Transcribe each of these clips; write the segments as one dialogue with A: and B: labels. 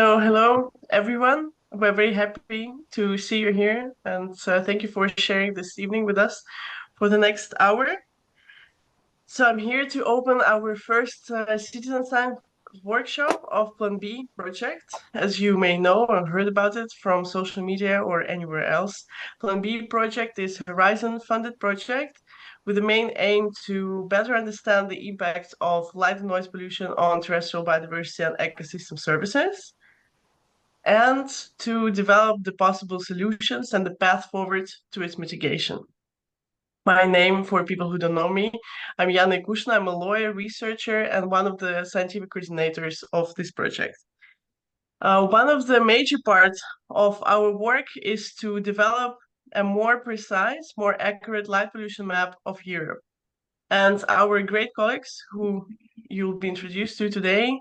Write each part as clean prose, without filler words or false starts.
A: Hello everyone. We're very happy to see you here, and thank you for sharing this evening with us for the next hour. So I'm here to open our first citizen science workshop of Plan B project. As you may know or heard about it from social media or anywhere else, Plan B project is a Horizon funded project with the main aim to better understand the impact of light and noise pollution on terrestrial biodiversity and ecosystem services, and to develop the possible solutions and the path forward to its mitigation. My name, for people who don't know me, I'm Janne Kushna. I'm a lawyer, researcher, and one of the scientific coordinators of this project. One of the major parts of our work is to develop a more precise, more accurate light pollution map of Europe. And our great colleagues, who you'll be introduced to today,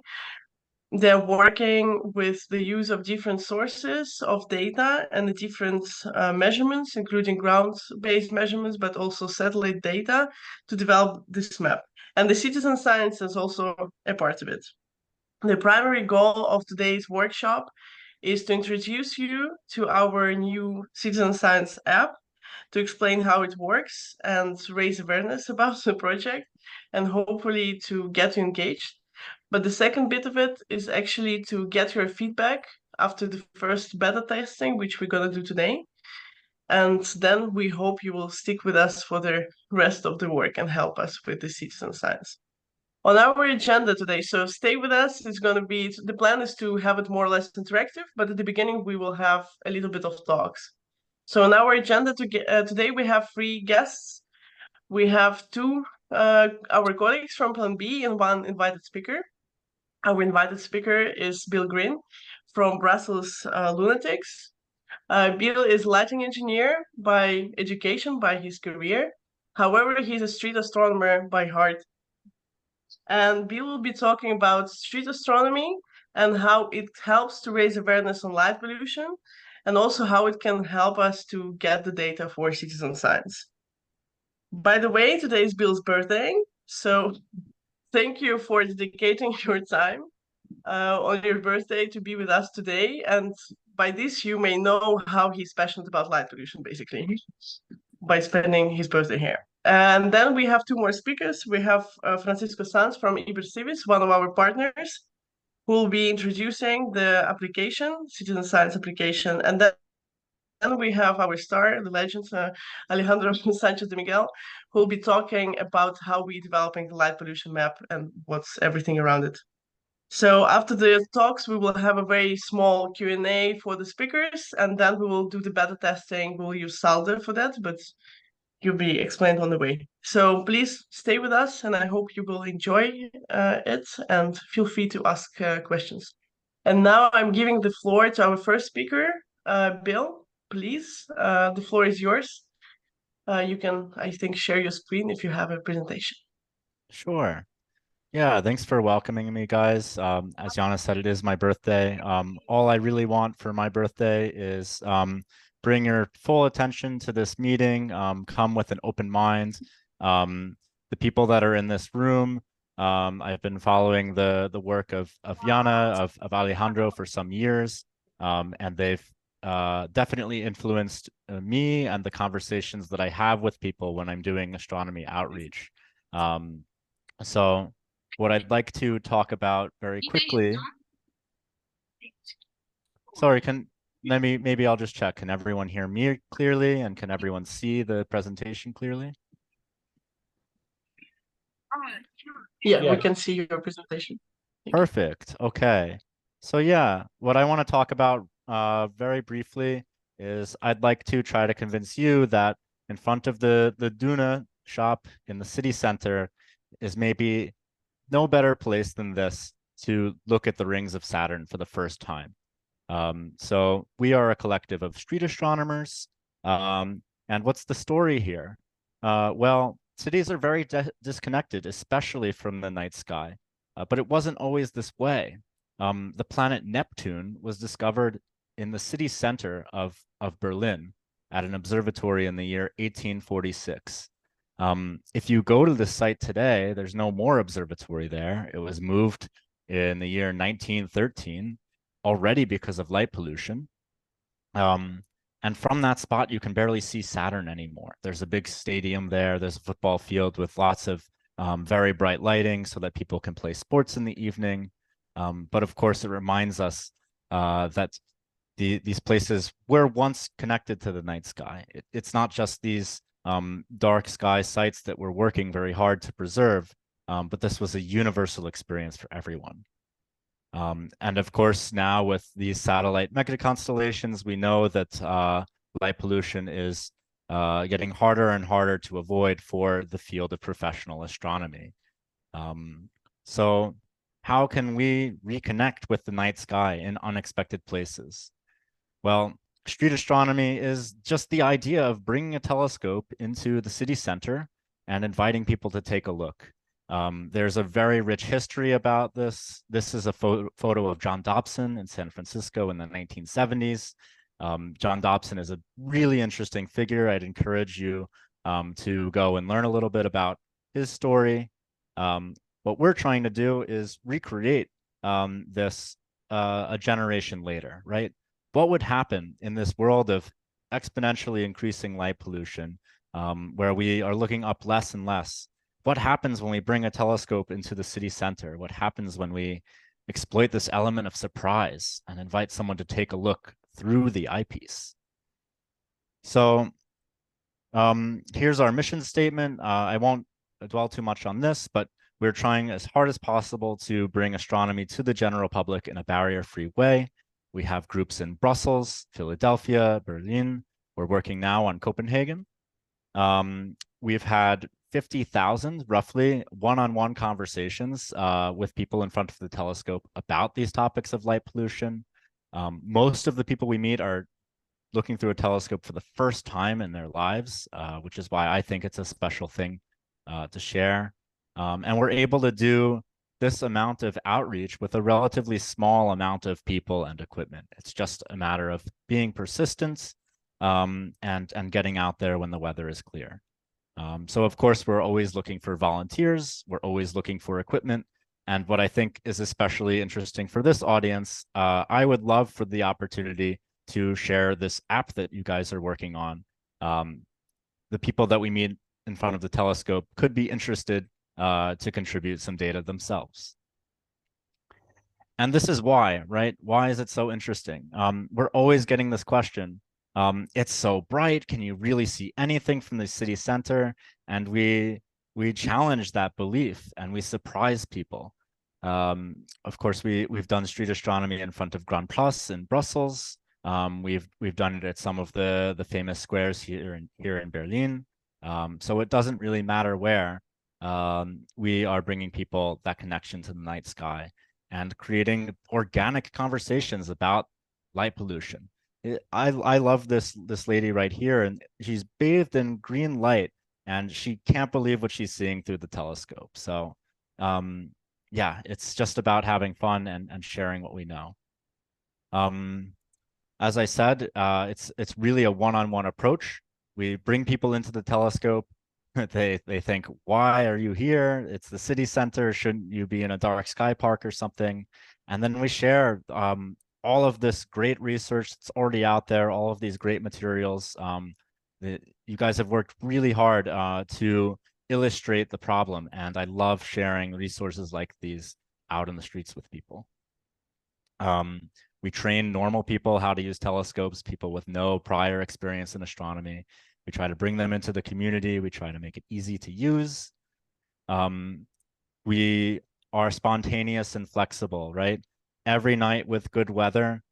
A: they're working with the use of different sources of data and the different measurements, including ground-based measurements, but also satellite data to develop this map. And the citizen science is also a part of it. The primary goal of today's workshop is to introduce you to our new citizen science app, to explain how it works and raise awareness about the project, and hopefully to get you engaged. But the second bit of it is actually to get your feedback after the first beta testing, which we're going to do today. And then we hope you will stick with us for the rest of the work and help us with the citizen science. On our agenda today, so stay with us. It's going to be, the plan is to have it more or less interactive, but at the beginning we will have a little bit of talks. So on our agenda today, we have three guests. We have two our colleagues from Plan B and one invited speaker. Our invited speaker is Bill Green from Brussels Lunatics. Bill is lighting engineer by education, by his career. However, he's a street astronomer by heart. And Bill will be talking about street astronomy and how it helps to raise awareness on light pollution, and also how it can help us to get the data for citizen science. By the way, today is Bill's birthday, so thank you for dedicating your time on your birthday to be with us today. And by this, you may know how he's passionate about light pollution, basically, by spending his birthday here. And then we have two more speakers. We have Francisco Sanz from Ibercivis, one of our partners, who will be introducing the application, citizen science application. And then we have our star, the legend, Alejandro Sanchez de Miguel, who will be talking about how we're developing the light pollution map and what's everything around it. So after the talks, we will have a very small Q&A for the speakers, and then we will do the beta testing. We'll use Salder for that, but you'll be explained on the way. So please stay with us, and I hope you will enjoy it, and feel free to ask questions. And now I'm giving the floor to our first speaker, Bill. Please, the floor is yours. You can, I think, share your screen if you have a presentation.
B: Sure. Yeah, thanks for welcoming me, guys. As Yana said, it is my birthday. All I really want for my birthday is bring your full attention to this meeting, come with an open mind. The people that are in this room, I've been following the work of Yana, of Alejandro for some years, and they've definitely influenced me and the conversations that I have with people when I'm doing astronomy outreach. So what I'd like to talk about very quickly. Sorry, maybe I'll just check. Can everyone hear me clearly, and can everyone see the presentation clearly?
A: Yeah, we can see your presentation.
B: Perfect. Okay. So yeah, what I want to talk about very briefly is I'd like to try to convince you that in front of the Duna shop in the city center is maybe no better place than this to look at the rings of Saturn for the first time. So we are a collective of street astronomers. And what's the story here? Well, cities are very disconnected, especially from the night sky. But it wasn't always this way. The planet Neptune was discovered in the city center of Berlin at an observatory in the year 1846. If you go to the site today, there's no more observatory there. It was moved in the year 1913. already because of light pollution. Um, and from that spot, you can barely see Saturn anymore. There's a big stadium there. There's a football field with lots of very bright lighting so that people can play sports in the evening. But of course, it reminds us that these places were once connected to the night sky. It's not just these dark sky sites that we're working very hard to preserve, but this was a universal experience for everyone. And of course, now with these satellite mega constellations, we know that light pollution is getting harder and harder to avoid for the field of professional astronomy. Um, so, how can we reconnect with the night sky in unexpected places? Well, street astronomy is just the idea of bringing a telescope into the city center and inviting people to take a look. There's a very rich history about this. This is a photo of John Dobson in San Francisco in the 1970s. John Dobson is a really interesting figure. I'd encourage you to go and learn a little bit about his story. What we're trying to do is recreate this a generation later, right? What would happen in this world of exponentially increasing light pollution, where we are looking up less and less? What happens when we bring a telescope into the city center? What happens when we exploit this element of surprise and invite someone to take a look through the eyepiece? So here's our mission statement. I won't dwell too much on this, but we're trying as hard as possible to bring astronomy to the general public in a barrier-free way. We have groups in Brussels, Philadelphia, Berlin. We're working now on Copenhagen. We've had 50,000, roughly, one-on-one conversations with people in front of the telescope about these topics of light pollution. Most of the people we meet are looking through a telescope for the first time in their lives, which is why I think it's a special thing to share. And we're able to do this amount of outreach with a relatively small amount of people and equipment. It's just a matter of being persistent and getting out there when the weather is clear. So of course, we're always looking for volunteers. We're always looking for equipment. And what I think is especially interesting for this audience, I would love for the opportunity to share this app that you guys are working on. The people that we meet in front of the telescope could be interested to contribute some data themselves. And this is why, right? Why is it so interesting? We're always getting this question. It's so bright. Can you really see anything from the city center? And we challenge that belief and we surprise people. Of course, we've done street astronomy in front of Grand Place in Brussels. We've done it at some of the famous squares here in Berlin. So it doesn't really matter where. We are bringing people that connection to the night sky and creating organic conversations about light pollution. I love this lady right here, and she's bathed in green light, and she can't believe what she's seeing through the telescope. So, yeah, it's just about having fun and sharing what we know. Um, as I said, it's really a one-on-one approach. We bring people into the telescope. They think, why are you here? It's the city center. Shouldn't you be in a dark sky park or something? And then we share all of this great research that's already out there, all of these great materials. You guys have worked really hard to illustrate the problem, and I love sharing resources like these out in the streets with people. We train normal people how to use telescopes, people with no prior experience in astronomy. We try to bring them into the community. We try to make it easy to use. We are spontaneous and flexible, right? Every night with good weather,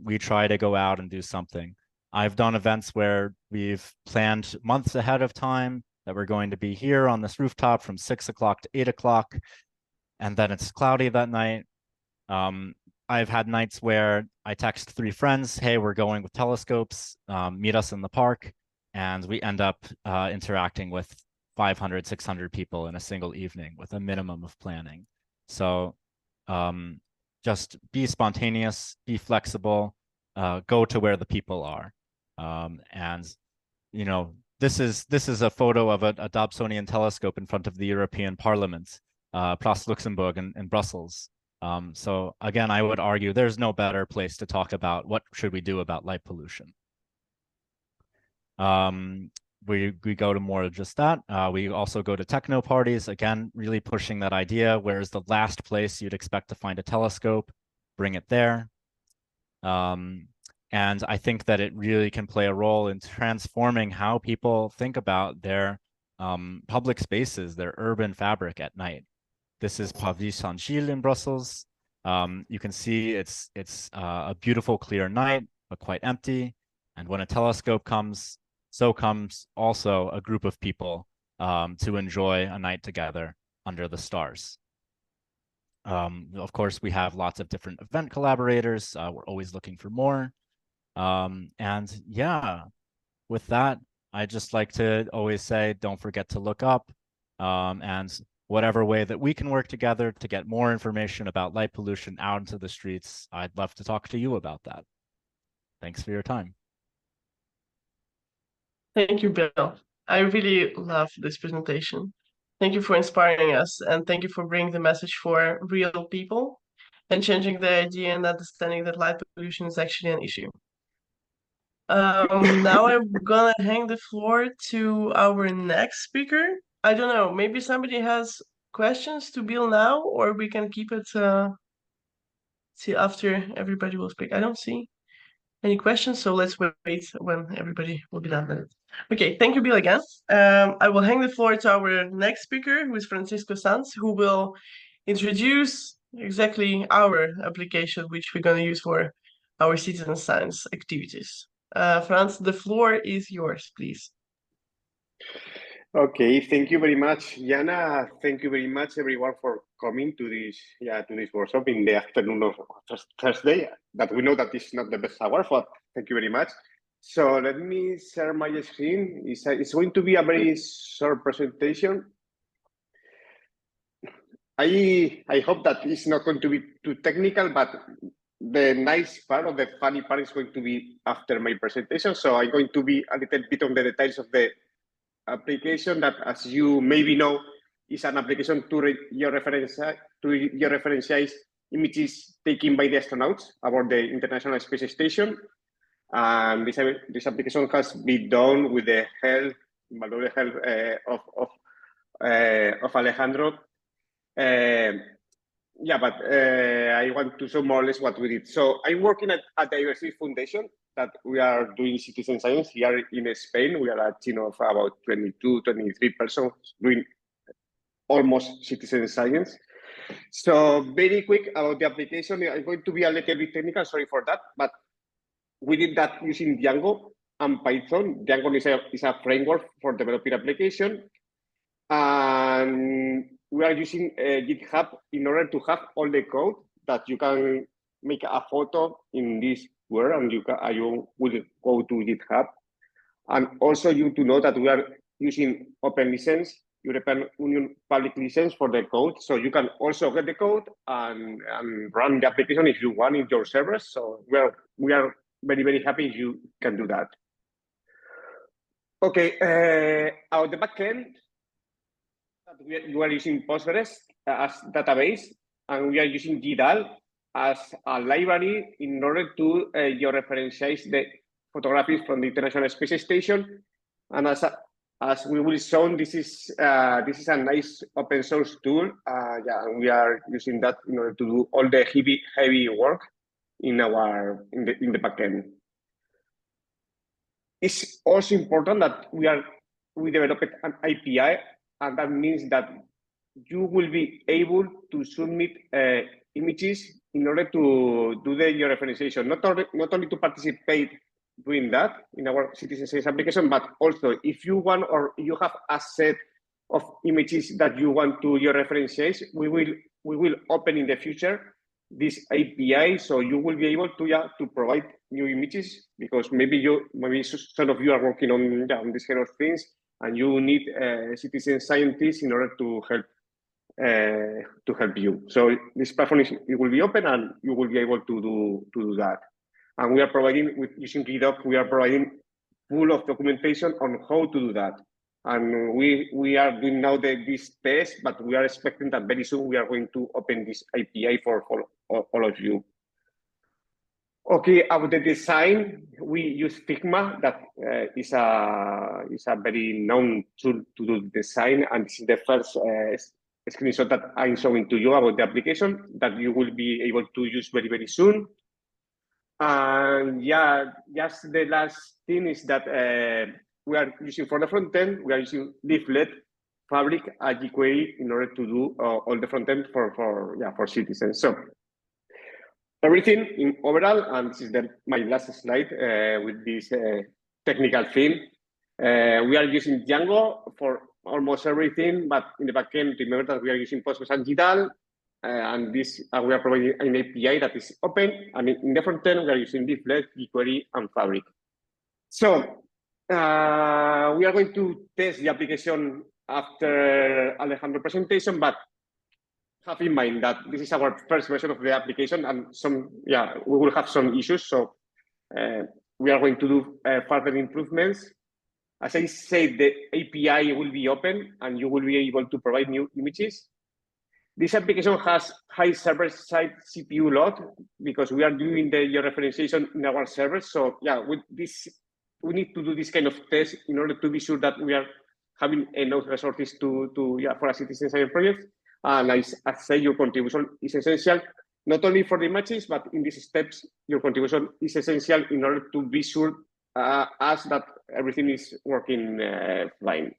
B: we try to go out and do something. I've done events where we've planned months ahead of time that we're going to be here on this rooftop from 6 o'clock to 8 o'clock, and then it's cloudy that night. I've had nights where I text 3 friends, hey, we're going with telescopes, meet us in the park, and we end up interacting with 500, 600 people in a single evening with a minimum of planning. So just be spontaneous, be flexible, go to where the people are. And, you know, this is a photo of a Dobsonian telescope in front of the European Parliament, Place Luxembourg in Brussels. So again, I would argue there's no better place to talk about what should we do about light pollution. We go to more of just that. We also go to techno parties, again, really pushing that idea. Where's the last place you'd expect to find a telescope? Bring it there. And I think that it really can play a role in transforming how people think about their public spaces, their urban fabric at night. This is Pavie Saint-Gilles in Brussels. You can see it's a beautiful, clear night, but quite empty. And when a telescope comes, so comes also a group of people to enjoy a night together under the stars. Of course, we have lots of different event collaborators. We're always looking for more. And yeah, with that, I just like to always say, don't forget to look up. And whatever way that we can work together to get more information about light pollution out into the streets, I'd love to talk to you about that. Thanks for your time.
A: Thank you, Bill. I really love this presentation. Thank you for inspiring us, and thank you for bringing the message for real people and changing the idea and understanding that light pollution is actually an issue. Now I'm gonna hang the floor to our next speaker. I don't know, maybe somebody has questions to Bill now, or we can keep it till after everybody will speak. I don't see any questions, so let's wait when everybody will be done with it. Okay, thank you, Bill, again. I will hang the floor to our next speaker, who is Francisco Sanz, who will introduce exactly our application, which we're going to use for our citizen science activities. Franz, the floor is yours, please.
C: Okay, thank you very much, Jana. Thank you very much, everyone, for coming to this workshop in the afternoon of Thursday. That we know that is not the best hour, but thank you very much. So let me share my screen. It's going to be a very short presentation. I hope that it's not going to be too technical, but the nice part or the funny part is going to be after my presentation. So I'm going to be a little bit on the details of the application that, as you maybe know, is an application to georeferencize images taken by the astronauts about the International Space Station. And this application has been done with the help, invaluable help of Alejandro. But I want to show more or less what we did. So I'm working at a diversity foundation that we are doing citizen science here in Spain. We are a team of about 22, 23 persons doing almost citizen science. So very quick about the application. I'm going to be a little bit technical, sorry for that, but we did that using Django and Python. Django is a framework for developing application. And we are using GitHub in order to have all the code that you can make a photo in this world, and you will go to GitHub. And also you to know that we are using open license, European Union public license for the code. So you can also get the code and run the application if you want in your servers. So we are very, very happy if you can do that. Okay, on the backend, we are using Postgres as database, and we are using GDAL as a library in order to georeferencize the photographies from the International Space Station. And as we will show, this is a nice open source tool. And we are using that in order to do all the heavy work in the backend. It's also important that we developed an API, and that means that you will be able to submit images in order to do the georeferenciation, not only to participate doing that in our citizen science application, but also if you want or you have a set of images that you want to georeferenciate, we will open in the future this API, so you will be able to provide new images, because maybe some of you are working on these kind of things, and you need citizen scientists in order to help you. So this platform it will be open, and you will be able to do that. And we are providing, using GitHub, we are providing full of documentation on how to do that. And we are doing now this test, but we are expecting that very soon we are going to open this API for all of you. Okay, about the design, we use Figma. That is a very known tool to do design, and this is the first screenshot that I'm showing to you about the application that you will be able to use very soon. And yeah, just the last thing is that we are using for the front end, we are using Leaflet, Fabric, and jQuery in order to do all the front end for citizens. So everything in overall, and this is my last slide with this technical theme. We are using Django for almost everything, but in the backend, remember that we are using Postgres and GDAL, and this we are providing an API that is open. And in the front end, we are using Leaflet, jQuery, and Fabric. So we are going to test the application after Alejandro's presentation, but have in mind that this is our first version of the application, and we will have some issues. So we are going to do further improvements. As I said, the API will be open, and you will be able to provide new images. This application has high server-side CPU load because we are doing the georeferencing in our servers. So with this, we need to do this kind of test in order to be sure that we are having enough resources for a citizen science project. And as I say, your contribution is essential, not only for the images, but in these steps, your contribution is essential in order to be sure that everything is working fine.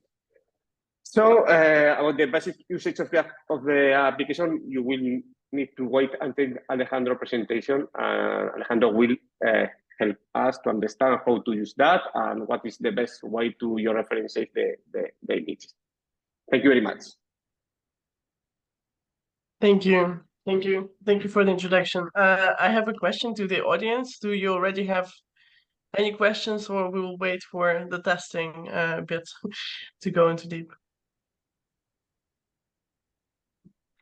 C: So about the basic usage of the application, you will need to wait until Alejandro's presentation. Alejandro will help us to understand how to use that and what is the best way to georeference the images. Thank you very much.
A: Thank you. Thank you. Thank you for the introduction. I have a question to the audience. Do you already have any questions, or we will wait for the testing bit to go into deep?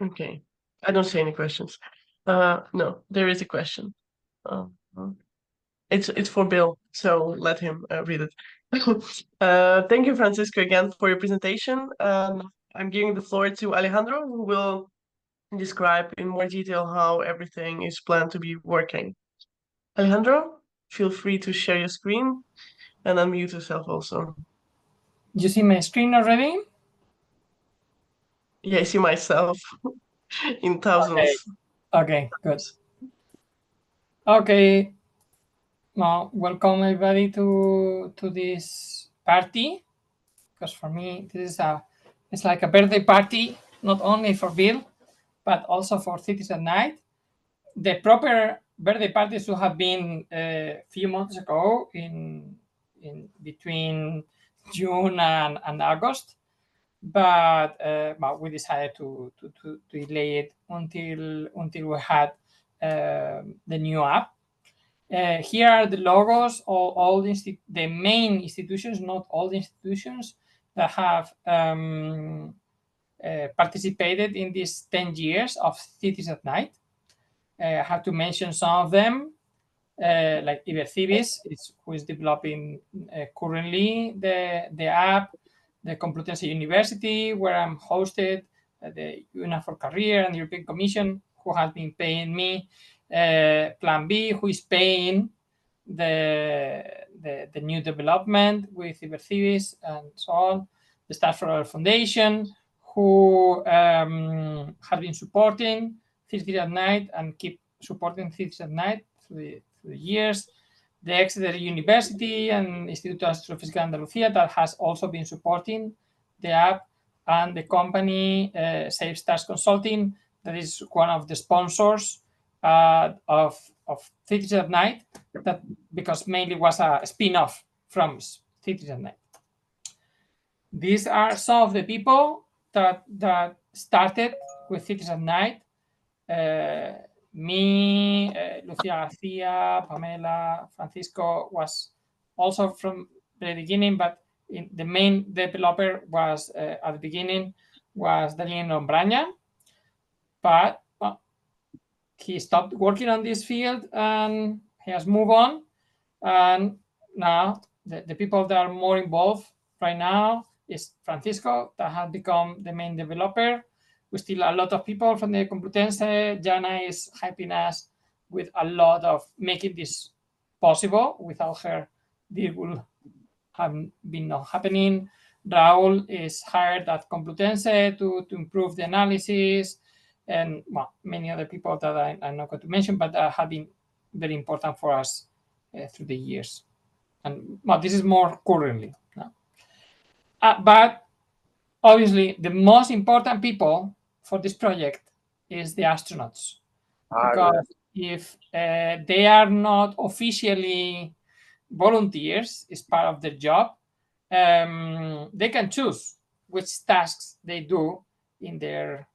A: Okay. I don't see any questions. No, there is a question. It's for Bill, so let him read it. Thank you, Francisco, again for your presentation. I'm giving the floor to Alejandro, who will describe in more detail how everything is planned to be working. Alejandro, feel free to share your screen and unmute yourself also.
D: You see my screen already?
A: Yeah, I see myself in thousands.
D: Okay, good. Okay. Now, welcome everybody to this party, because for me this is it's like a birthday party, not only for Bill, but also for Cities at Night. The proper birthday party should have been a few months ago, in between June and August, but we decided to delay it until we had the new app. Here are the logos of all the main institutions, not all the institutions that have participated in these 10 years of Cities at Night. I have to mention some of them, like Ibercibis, who is developing currently the app, the Complutense University, where I'm hosted, the UNA for Career, and the European Commission, who has been paying me, Plan B, who is paying the new development with Ibercibis, and so on, the Stars for Our Foundation, who has been supporting Cities at Night and keep supporting Cities at Night through the years, the Exeter University and Instituto Astrofísica Andalucía, that has also been supporting the app, and the company Save Stars Consulting, that is one of the sponsors of Cities at Night, that because mainly was a spin-off from Cities at Night. These are some of the people that started with Cities at Night. Me, Lucia Garcia, Pamela, Francisco was also from the beginning, but the main developer was at the beginning was Daniel Nombraña, but he stopped working on this field and he has moved on. And now the people that are more involved right now is Francisco, that has become the main developer. We still a lot of people from the Complutense. Jana is helping us with a lot of making this possible. Without her, this will have been not happening. Raul is hired at Complutense to improve the analysis, and well, many other people that I'm not going to mention, but have been very important for us through the years. And well, this is more currently. But obviously, the most important people for this project is the astronauts, because if they are not officially volunteers, is part of their job, they can choose which tasks they do in their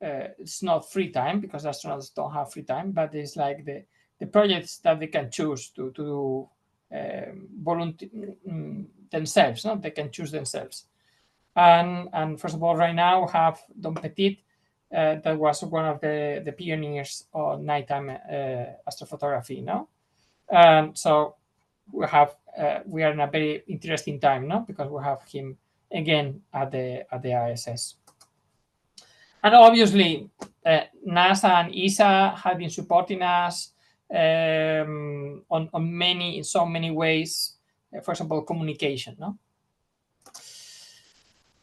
D: it's not free time, because astronauts don't have free time, but it's like the projects that they can choose to do volunteer themselves. No? They can choose themselves. And first of all, right now we have Don Petit, that was one of the pioneers on nighttime astrophotography. No, so we are in a very interesting time, no, because we have him again at the ISS. And obviously, NASA and ESA have been supporting us in so many ways. For example, communication. No,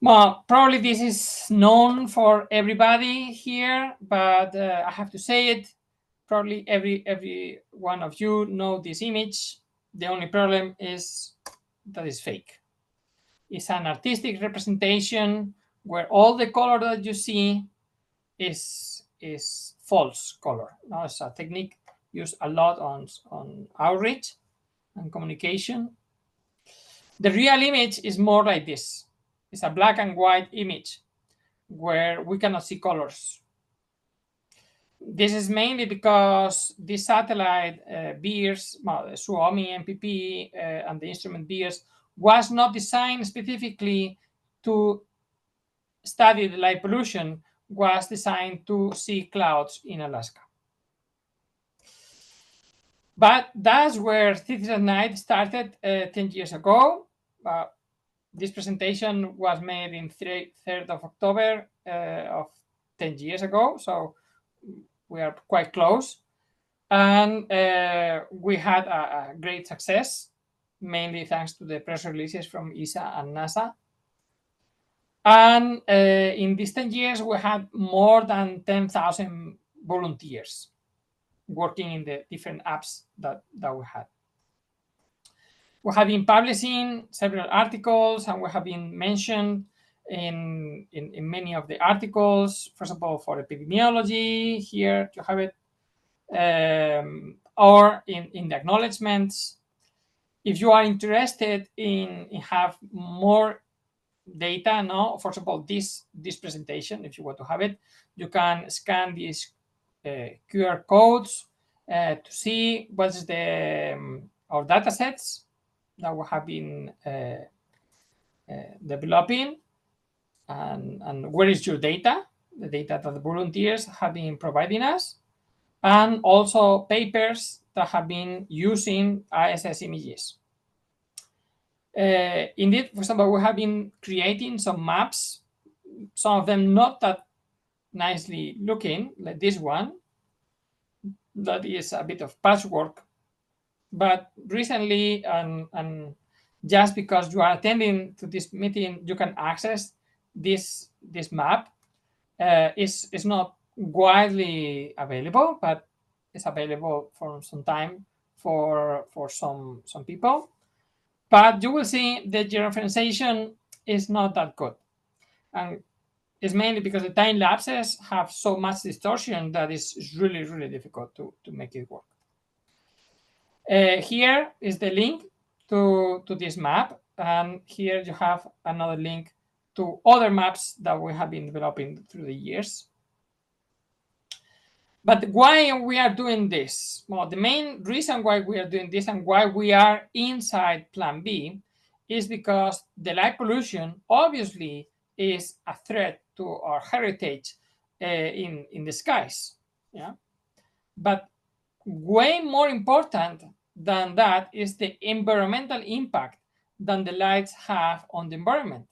D: well, probably this is known for everybody here, but I have to say it. Probably every one of you know this image. The only problem is that it's fake. It's an artistic representation where all the color that you see is false color. Now, it's a technique used a lot on outreach and communication. The real image is more like this. It's a black and white image where we cannot see colors. This is mainly because the satellite beers, well, the Suomi MPP and the instrument beers, was not designed specifically to study the light pollution, was designed to see clouds in Alaska. But that's where Cities at Night started 10 years ago. This presentation was made in 3rd of October of 10 years ago, so we are quite close. And we had a great success, mainly thanks to the press releases from ESA and NASA. And in these 10 years, we had more than 10,000 volunteers working in the different apps that we had. We have been publishing several articles, and we have been mentioned in many of the articles. First of all, for epidemiology, here you have it, or in the acknowledgements. If you are interested in have more data, no, first of all, this presentation, if you want to have it, you can scan these QR codes to see what's our data sets that we have been developing, and where is your data, the data that the volunteers have been providing us, and also papers that have been using ISS images. Indeed, for example, we have been creating some maps, some of them not that nicely looking, like this one, that is a bit of patchwork. But recently, and just because you are attending to this meeting, you can access this map. It's not widely available, but it's available for some time for some people. But you will see the georeferencing is not that good, and it's mainly because the time lapses have so much distortion that it's really, really difficult to make it work. Here is the link to this map, and here you have another link to other maps that we have been developing through the years. But why we are doing this? Well, the main reason why we are doing this and why we are inside Plan B is because the light pollution obviously is a threat to our heritage in the skies. Yeah, but way more important than that is the environmental impact that the lights have on the environment.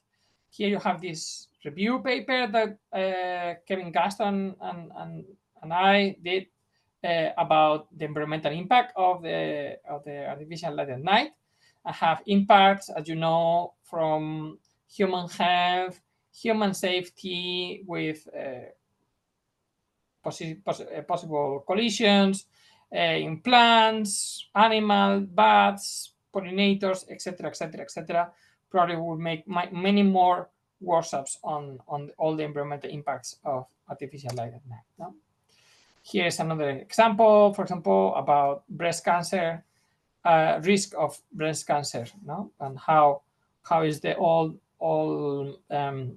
D: Here you have this review paper that Kevin Gaston and I did about the environmental impact of the artificial light at night. I have impacts, as you know, from human health, human safety with possible collisions in plants, animal, bats, pollinators, etc., etc., etc. Probably will make many more workshops on all the environmental impacts of artificial light at night. No? Here's another example, for example, about breast cancer, risk of breast cancer, no, and how is the all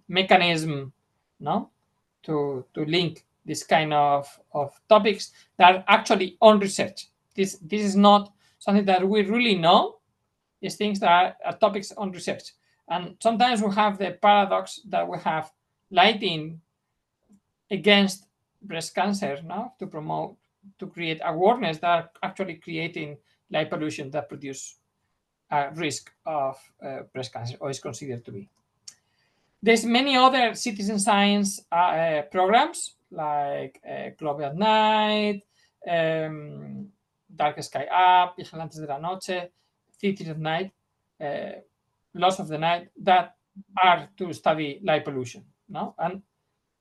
D: mechanism, no, to link this kind of topics that are actually on research. This is not something that we really know. It's things that are topics on research, and sometimes we have the paradox that we have lighting against breast cancer, no, to create awareness that are actually creating light pollution that produce a risk of breast cancer, or is considered to be. There's many other citizen science programs like Globe at Night, Dark Sky Up, Vigilantes de la Noche, Cities at Night, Laws of the Night, that are to study light pollution. No? And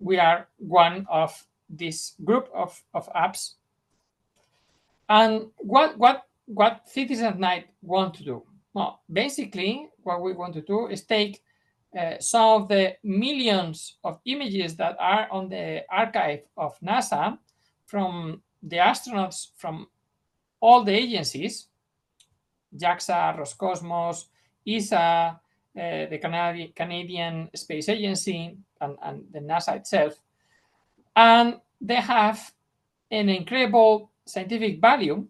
D: we are one of this group of apps. And what Cities at Night want to do? Well, basically, what we want to do is take some of the millions of images that are on the archive of NASA from the astronauts from all the agencies, JAXA, Roscosmos, ESA, the Canadian Space Agency, and the NASA itself. And they have an incredible scientific value.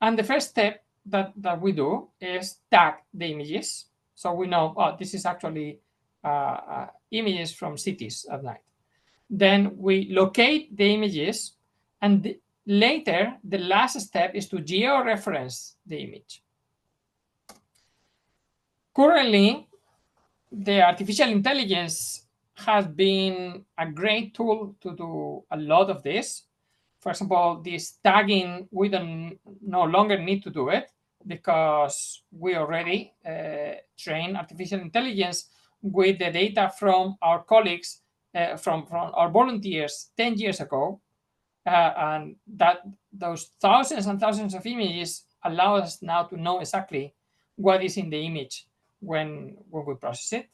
D: And the first step that we do is tag the images. So we know, oh, this is actually images from cities at night. Then we locate the images, and later, the last step is to georeference the image. Currently, the artificial intelligence has been a great tool to do a lot of this. For example, this tagging, we don't no longer need to do it because we already train artificial intelligence with the data from our colleagues, from our volunteers 10 years ago. And that those thousands and thousands of images allow us now to know exactly what is in the image when we process it.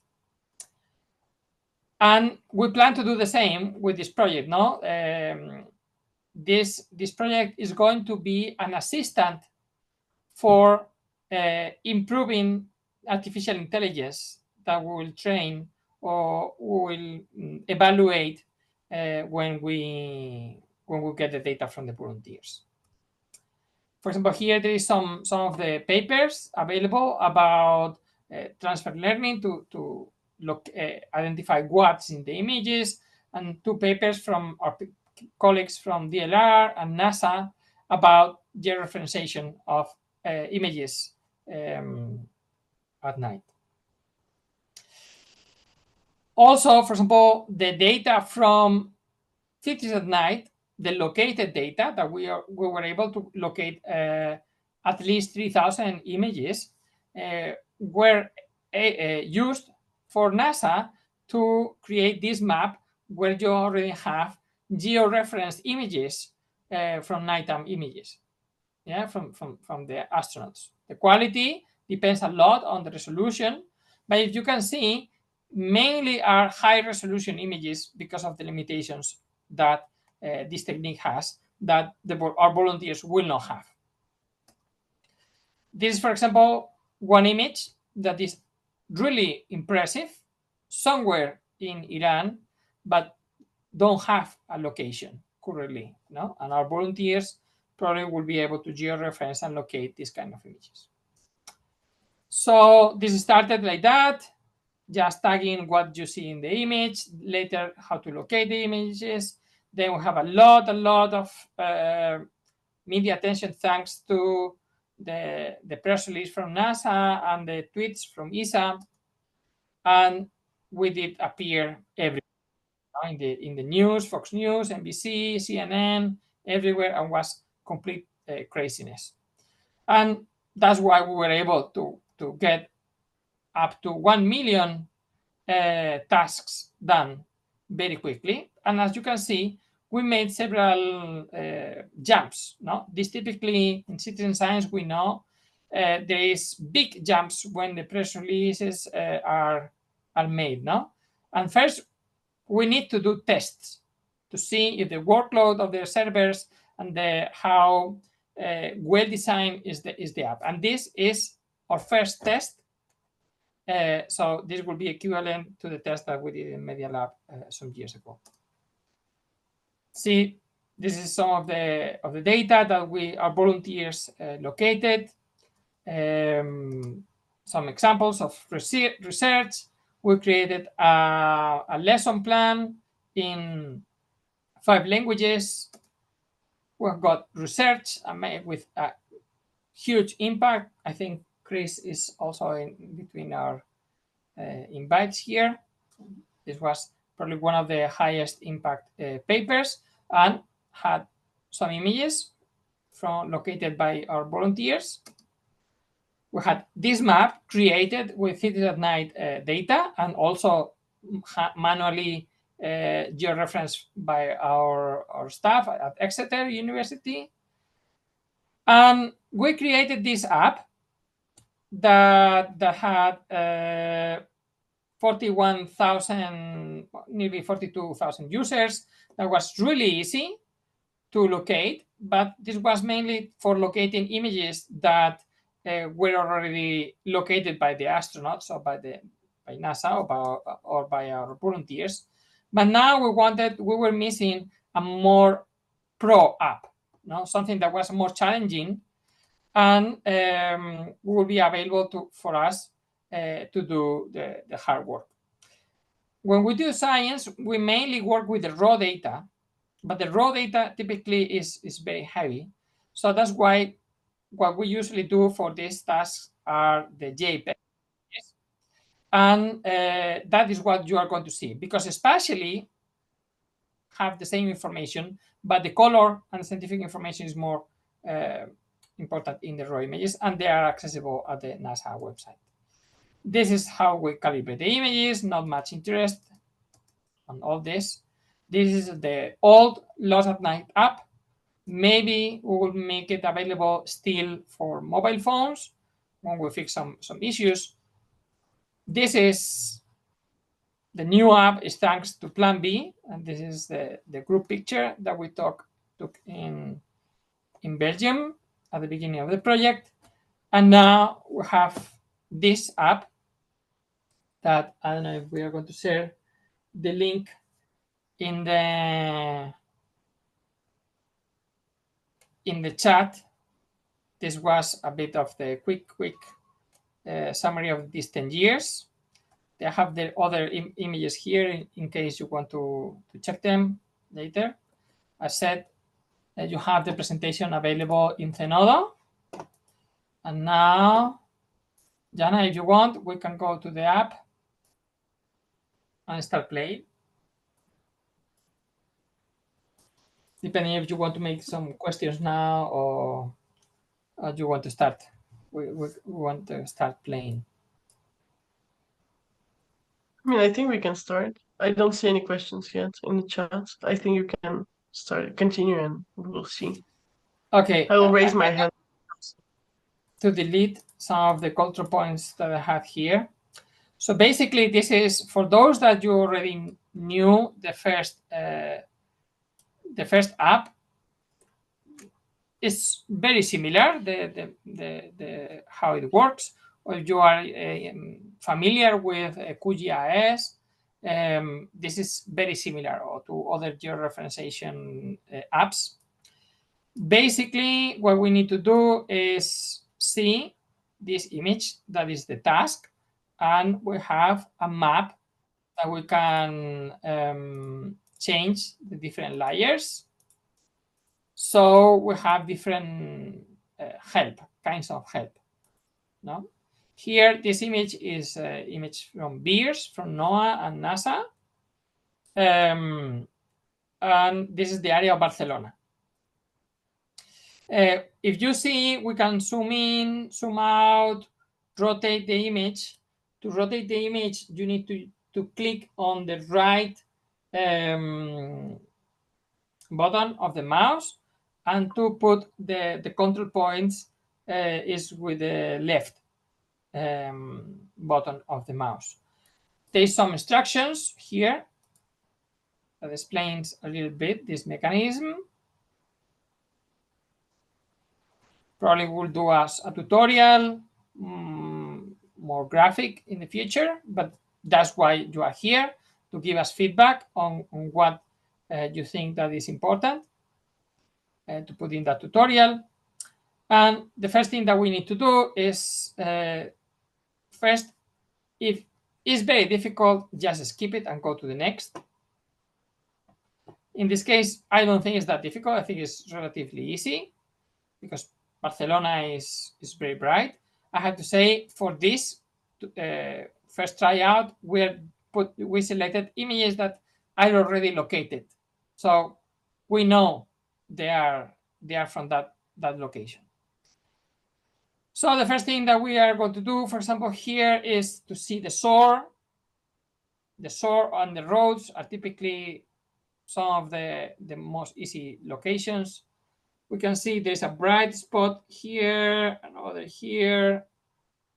D: And we plan to do the same with this project. No, this project is going to be an assistant for improving artificial intelligence that we will train or we will evaluate when we get the data from the volunteers. For example, here there is some of the papers available about transfer learning to identify what's in the images, and 2 papers from our colleagues from DLR and NASA about georeferencing of images at night. Also, for example, the data from cities at night, the located data that we were able to locate at least 3,000 images were used for NASA to create this map where you already have georeferenced images from nighttime images, yeah, from the astronauts. The quality depends a lot on the resolution, but if you can see, mainly are high resolution images because of the limitations that this technique has that our volunteers will not have. This is, for example, one image that is really impressive somewhere in Iran, but don't have a location currently, no? And our volunteers probably will be able to georeference and locate these kind of images. So this started like that, just tagging what you see in the image, later how to locate the images. Then we have a lot of media attention thanks to the press release from NASA and the tweets from ESA. And we did appear everywhere, in the news, Fox News, NBC, CNN, everywhere, and was complete craziness. And that's why we were able to get up to 1 million tasks done very quickly. And as you can see, we made several jumps. No, this typically in citizen science we know there is big jumps when the press releases are made. No, and first we need to do tests to see if the workload of the servers and how well designed is the app. And this is our first test. So this will be equivalent to the test that we did in Media Lab some years ago. See, this is some of the data that our volunteers located. Some examples of research. We created a lesson plan in 5 languages. We've got research with a huge impact. I think Chris is also in between our invites here. This was probably one of the highest impact papers, and had some images located by our volunteers. We had this map created with Cities at Night data, and also manually georeferenced by our staff at Exeter University. And we created this app that had 41,000, nearly 42,000 users. That was really easy to locate, but this was mainly for locating images that were already located by the astronauts, or by NASA, or by our volunteers. But now we were missing a more pro app, something that was more challenging, and will be available for us to do the hard work. When we do science, we mainly work with the raw data, but the raw data typically is very heavy. So that's why what we usually do for these tasks are the JPEG. And that is what you are going to see, because especially have the same information, but the color and scientific information is more important in the raw images, and they are accessible at the NASA website. This is how we calibrate the images. Not much interest on all this. This is the old Lost at Night app. Maybe we will make it available still for mobile phones when we fix some issues. This is the new app, is thanks to Plan B, and this is the group picture that we took in Belgium at the beginning of the project. And now we have this app that, I don't know if we are going to share the link in the chat. This was a bit of the quick summary of these 10 years. They have the other images here in case you want to check them later. I said that you have the presentation available in Zenodo. And now, Jana, if you want, we can go to the app and start playing. Depending if you want to make some questions now, or you want to start. We want to start playing.
A: I mean, I think we can start. I don't see any questions yet in the chat. I think you can continue, and we'll see.
D: Okay.
A: I will raise my hand
D: to delete some of the control points that I have here. So basically, this is for those that you already knew the first app. Is very similar, the how it works. Or if you are familiar with QGIS, this is very similar to other georeferencing apps. Basically, what we need to do is see this image that is the task, and we have a map that we can change the different layers. So we have different kinds of help. No, Here, this image is an image from BEERS, from NOAA and NASA. And this is the area of Barcelona. If you see, we can zoom in, zoom out, rotate the image. To rotate the image, you need to click on the right button of the mouse, and to put the control points is with the left button of the mouse. There's some instructions here that explains a little bit this mechanism. Probably we'll do a tutorial, more graphic in the future, but that's why you are here, to give us feedback on what you think that is important to put in that tutorial. And the first thing that we need to do is, first, if it's very difficult, just skip it and go to the next. In this case, I don't think it's that difficult. I think it's relatively easy because Barcelona is very bright. I have to say, for this first tryout, we selected images that are already located, so we know they are from that location. So the first thing that we are going to do, for example, here is to see the shore. The shore and the roads are typically some of the most easy locations. We can see there's a bright spot here, another here.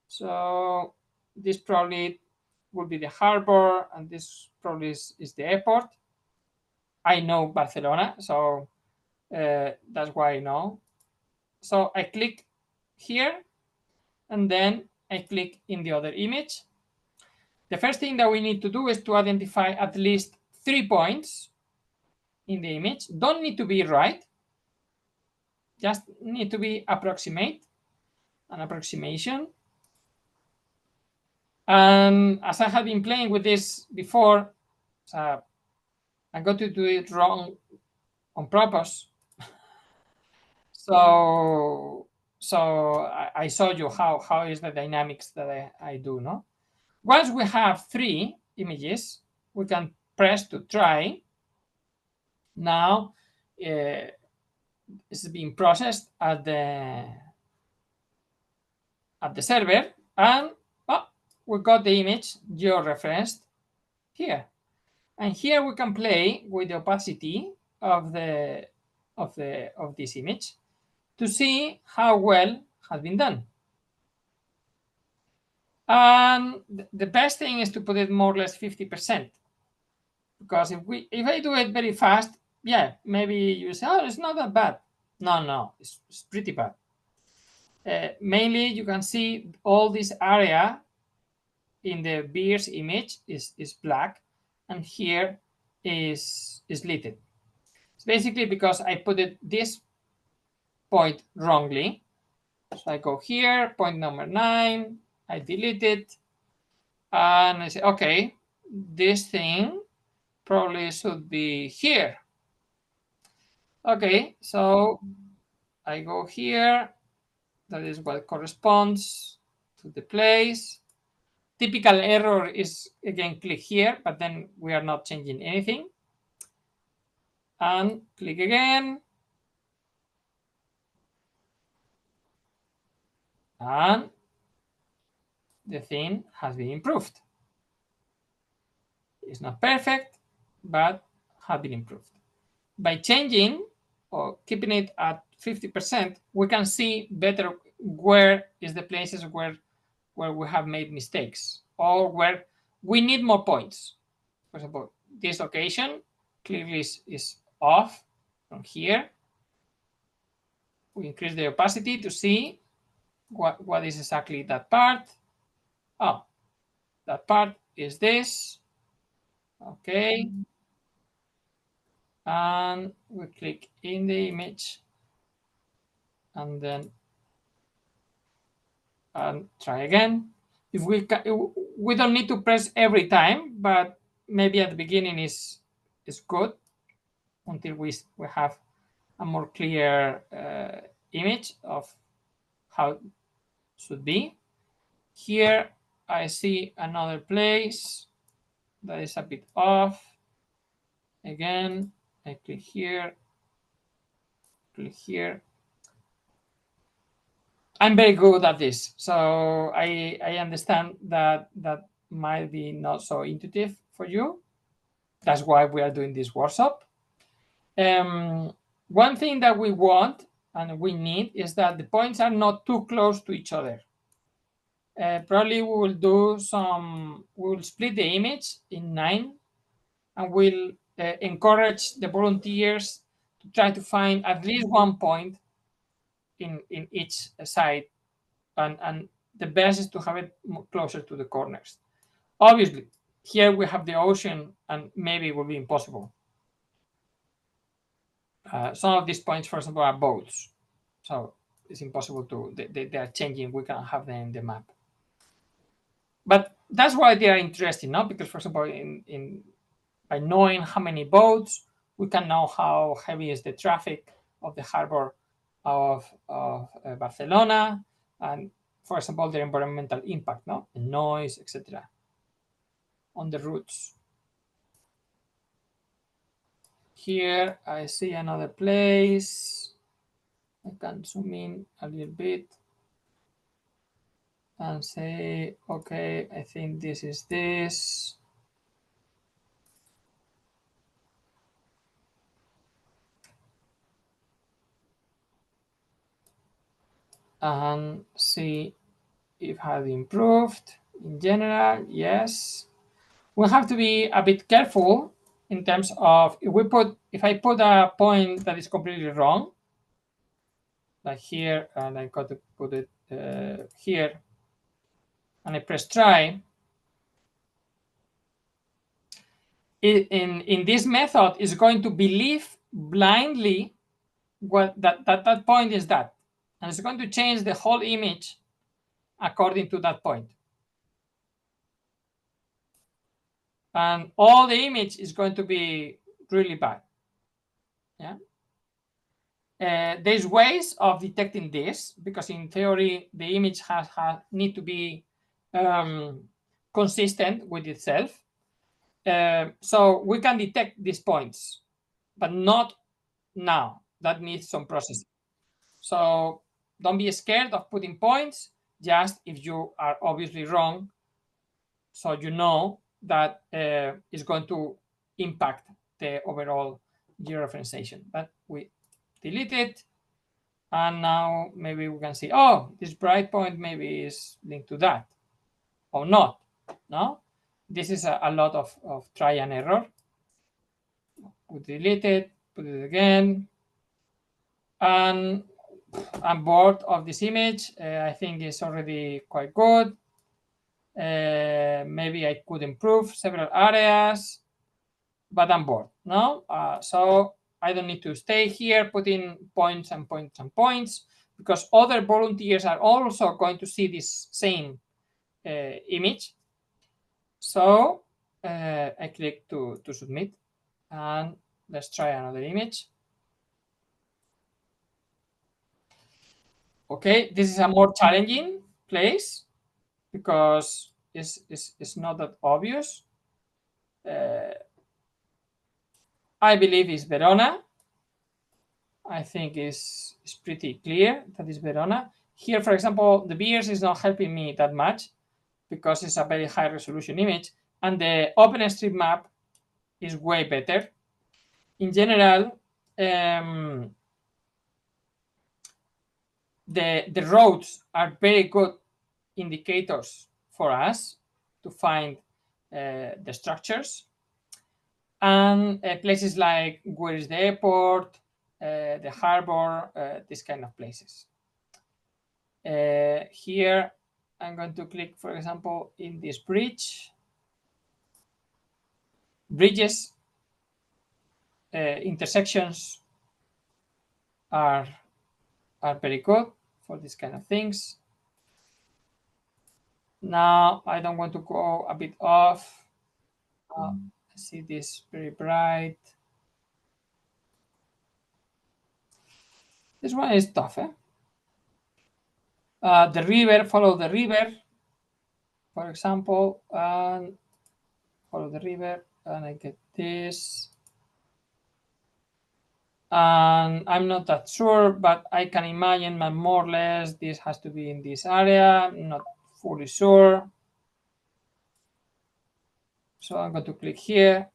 D: So this probably will be the harbor, and this probably is the airport. I know Barcelona, so that's why I know. So I click here, and then I click in the other image. The first thing that we need to do is to identify at least 3 points in the image. Don't need to be right, just need to be an approximation. And as I have been playing with this before, I'm going to do it wrong on purpose. So I showed you how is the dynamics that I do, no? Once we have 3 images, we can press to try. Now it's being processed at the server, and we got the image geo-referenced here. And here we can play with the opacity of this image to see how well has been done. And the best thing is to put it more or less 50%, because if I do it very fast, yeah, maybe you say, oh, it's not that bad. No, it's pretty bad. Mainly, you can see all this area in the BEERS image is black, and here is lit. It's basically because I put this point wrongly. So I go here, point number 9, I delete it, and I say, okay, this thing probably should be here. Okay, so I go here. That is what corresponds to the place. Typical error is, again, click here, but then we are not changing anything. And click again. And the thing has been improved. It's not perfect, but has been improved. By changing or keeping it at 50%, we can see better where is the places where we have made mistakes, or where we need more points. For example, this location clearly is off from here. We increase the opacity to see what is exactly that part. Oh, that part is this. Okay. And we click in the image, and then try again. If we don't need to press every time, but maybe at the beginning is good until we have a more clear image of how it should be. Here I see another place that is a bit off. Again, I click here, click here. I'm very good at this, so I understand that that might be not so intuitive for you. That's why we are doing this workshop. One thing that we want and we need is that the points are not too close to each other. Probably we will do some, we will split the image in 9, and we'll encourage the volunteers to try to find at least one point in each side, and the best is to have it closer to the corners. Obviously, here we have the ocean, and maybe it will be impossible. Some of these points, for example, are boats, so it's impossible to, they are changing, we can have them in the map. But that's why they are interesting, no? Because, for example, by knowing how many boats, we can know how heavy is the traffic of the harbor of Barcelona, and, for example, the environmental impact, no, the noise, etc., on the routes. Here I see another place. I can zoom in a little bit and say, okay, I think this is this. And see if it has improved. In general, yes. We have to be a bit careful in terms of if I put a point that is completely wrong, like here, and I got to put it here, and I press try. In this method is going to believe blindly what that point is that, and it's going to change the whole image according to that point. And all the image is going to be really bad. Yeah. There's ways of detecting this, because in theory the image need to be consistent with itself. So we can detect these points, but not now. That needs some processing. So don't be scared of putting points, just if you are obviously wrong, so you know that it's going to impact the overall georeferencing. But we delete it, and now maybe we can see, oh, this bright point maybe is linked to that, or not. No, this is a lot of try and error. We delete it, put it again, and I'm bored of this image. I think it's already quite good. Maybe I could improve several areas, but I'm bored. No, so I don't need to stay here putting points and points and points, because other volunteers are also going to see this same image. So I click to submit, and let's try another image. Okay, this is a more challenging place because it's not that obvious. I believe it's Verona. I think it's pretty clear that it's Verona. Here, for example, the beers is not helping me that much because it's a very high resolution image, and the OpenStreetMap is way better. In general, the roads are very good indicators for us to find the structures, and places like where is the airport, the harbor, these kind of places. Here I'm going to click, for example, in this bridge. Bridges, intersections are very good for these kind of things. Now I don't want to go a bit off. I see this very bright. This one is tough. The river, follow the river. for example, and follow the river, and I get this. And I'm not that sure, but I can imagine that more or less this has to be in this area. I'm not fully sure. So I'm going to click here,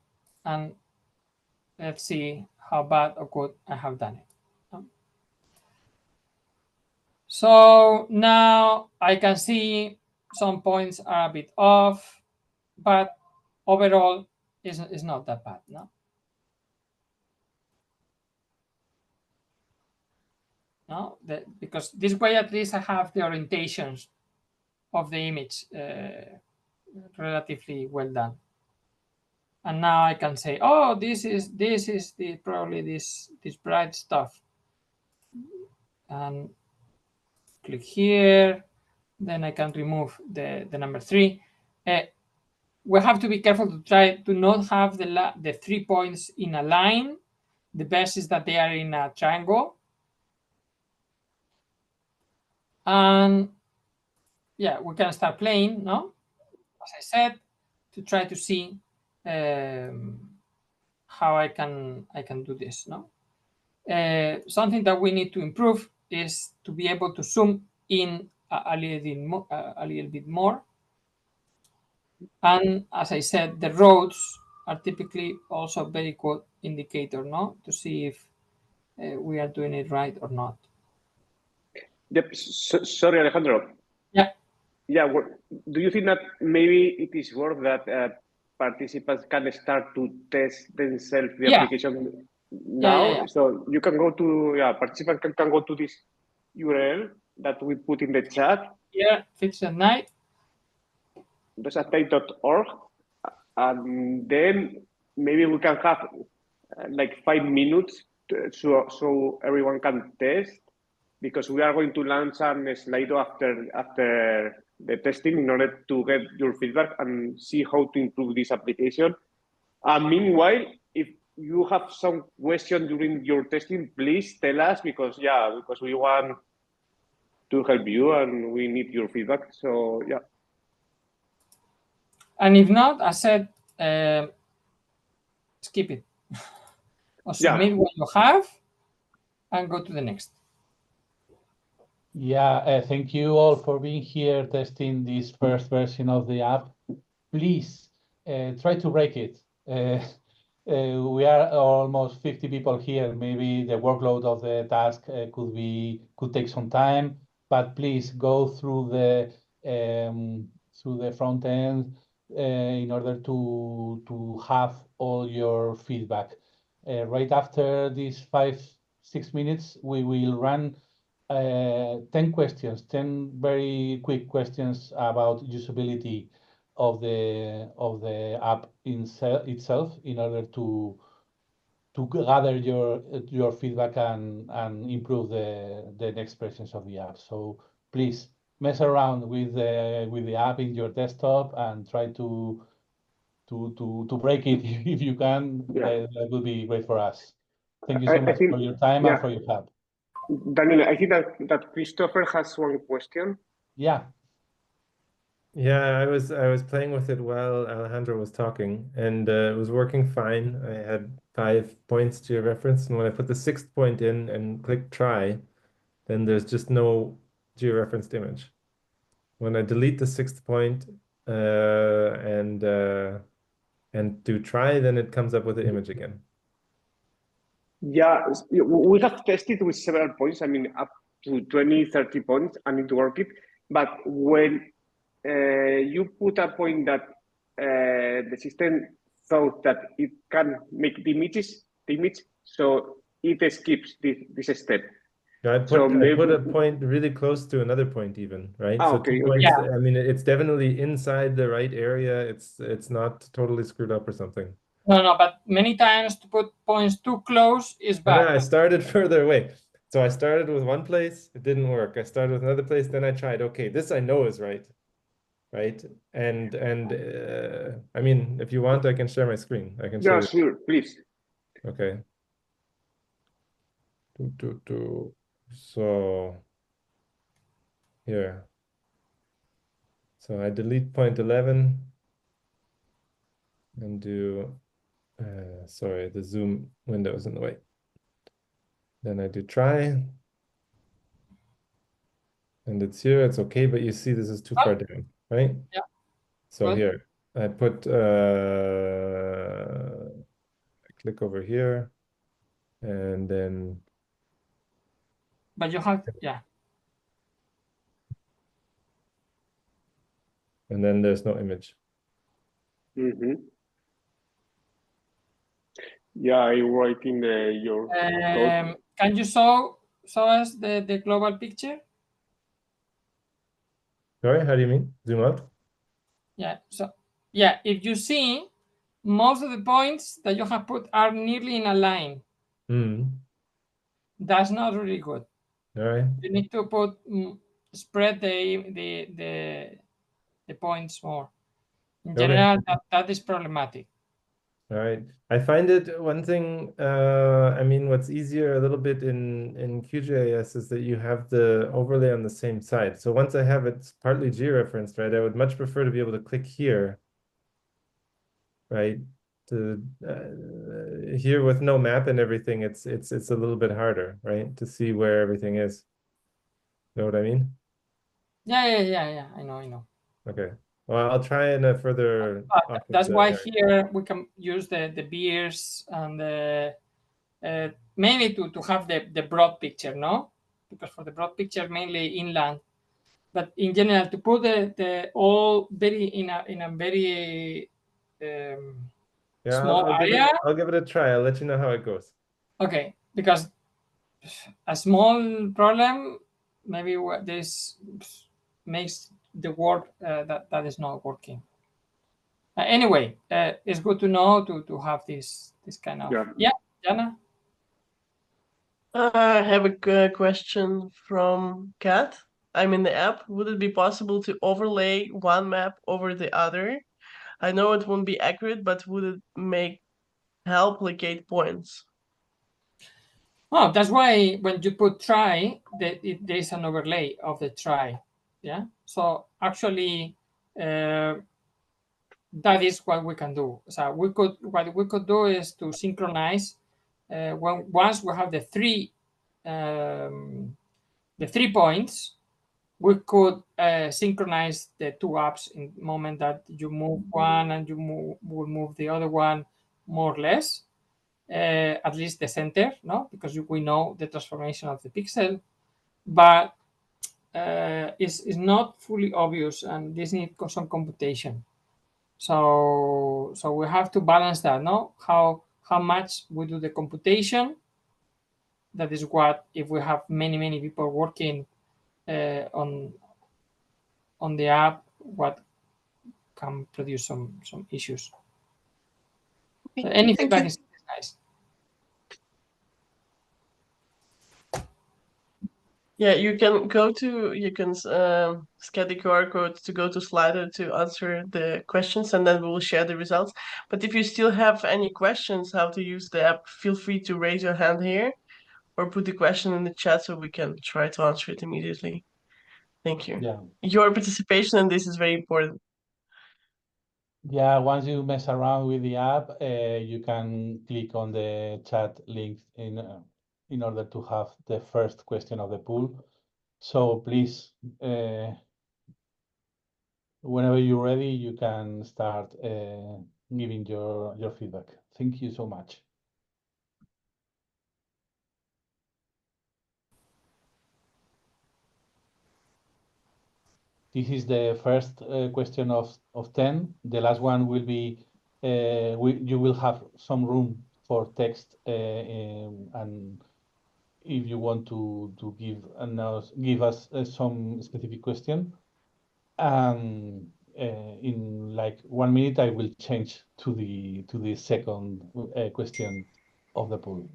D: and let's see how bad or good I have done it. So now I can see some points are a bit off, but overall is not that bad, no? No, because this way at least I have the orientations of the image relatively well done. And now I can say, oh, this is the probably this bright stuff, and click here. Then I can remove the number 3. We have to be careful to try to not have the 3 points in a line. The best is that they are in a triangle. And yeah, we can start playing, no? As I said, to try to see how I can do this, no? Something that we need to improve is to be able to zoom in a little bit more. And as I said, the roads are typically also a very good indicator, no, to see if we are doing it right or not.
C: Yep. Sorry, Alejandro.
D: Yeah.
C: Yeah. Do you think that maybe it is worth that participants can start to test themselves the application now?
D: Yeah.
C: So you can go to participants can go to this URL that we put in the chat.
D: Yeah, Fits at Night.
C: Dosatay.org, and then maybe we can have like 5 minutes so everyone can test, because we are going to launch a Slido after the testing in order to get your feedback and see how to improve this application. And meanwhile, if you have some question during your testing, please tell us, because we want to help you and we need your feedback. So yeah.
D: And if not, I said, skip it. Or submit what you have and go to the next.
E: Yeah, thank you all for being here testing this first version of the app. Please try to break it. We are almost 50 people here. Maybe the workload of the task could take some time, but please go through the front end in order to have all your feedback. Right after these 5-6 minutes, we will run 10 questions, 10 very quick questions about usability of the app itself, in order to gather your feedback and improve the next versions of the app. So please mess around with the app in your desktop and try to break it if you can. That will be great for us. Thank you so much for your time and for your help.
C: Daniel, I think that Christopher has one question.
E: Yeah.
F: Yeah, I was playing with it while Alejandro was talking, and it was working fine. I had 5 points to your reference, and when I put the 6th point in and click try, then there's just no georeferenced image. When I delete the 6th point and do try, then it comes up with the image again.
C: Yeah, we have tested with several points. I mean, up to 20, 30 points, and it worked. But when you put a point that the system thought that it can make the image, so it skips this step.
F: I put a point really close to another point even, right? So
C: okay,
F: 2 points, I mean, it's definitely inside the right area. It's not totally screwed up or something.
D: No, but many times to put points too close is bad.
F: I started further away. So I started with one place, it didn't work. I started with another place, then I tried, okay, this I know is right. Right? And I mean, if you want, I can share my screen. I can show you.
C: Sure, please.
F: Okay. So here. So I delete point 11 and do, sorry, the zoom window is in the way. Then I do try. And it's here, it's okay, but you see this is too far down, right?
D: Yeah.
F: So
D: Good.
F: here, I put, I click over here, and then,
D: But you have, yeah.
F: and then there's no image.
C: Yeah, I write in your code.
D: Can you show us the global picture?
F: Sorry, how do you mean? Zoom out?
D: Yeah. So yeah, if you see, most of the points that you have put are nearly in a line. That's not really good.
F: All right.
D: You need to put spread the points more. In general, that is problematic.
F: All right. I find it one thing, I mean, what's easier a little bit in QGIS is that you have the overlay on the same side. So once I have it partly georeferenced, right, I would much prefer to be able to click here, right? To here with no map and everything, it's a little bit harder, right? To see where everything is. Know what I mean?
D: Yeah. I know.
F: Okay. Well, I'll try in a further.
D: That's why here we can use the beers and the mainly to have the broad picture, no? Because for the broad picture, mainly inland, but in general, to put the all very in a very small area.
F: I'll give it a try. I'll let you know how it goes.
D: Okay, because a small problem, maybe this makes the work that is not working. Anyway, it's good to know to have this kind of Jana.
A: I have a question from Kat. I'm in the app. Would it be possible to overlay one map over the other? I know it won't be accurate, but would it help locate points?
D: Oh, that's why when you put try, there is an overlay of the try. Yeah. So actually, that is what we can do. So what we could do is to synchronize once we have the three points, we could synchronize the two apps in the moment that you move one and you will move the other one more or less, at least the center, no? Because we know the transformation of the pixel, but it's not fully obvious, and this needs some computation. So we have to balance that, no? How much we do the computation. That is what, if we have many people working on the app, what can produce some issues. So any feedback is nice.
A: Yeah, you can scan the QR code to go to Slido to answer the questions, and then we will share the results. But if you still have any questions how to use the app, feel free to raise your hand here or put the question in the chat so we can try to answer it immediately. Thank you.
E: Yeah.
A: Your participation in this is very important.
E: Yeah, once you mess around with the app, you can click on the chat link in order to have the first question of the pool. So please, whenever you're ready, you can start giving your feedback. Thank you so much. This is the first question of 10. The last one will be, you will have some room for text, and if you want to give us some specific question. In like 1 minute, I will change to the second question of the poll.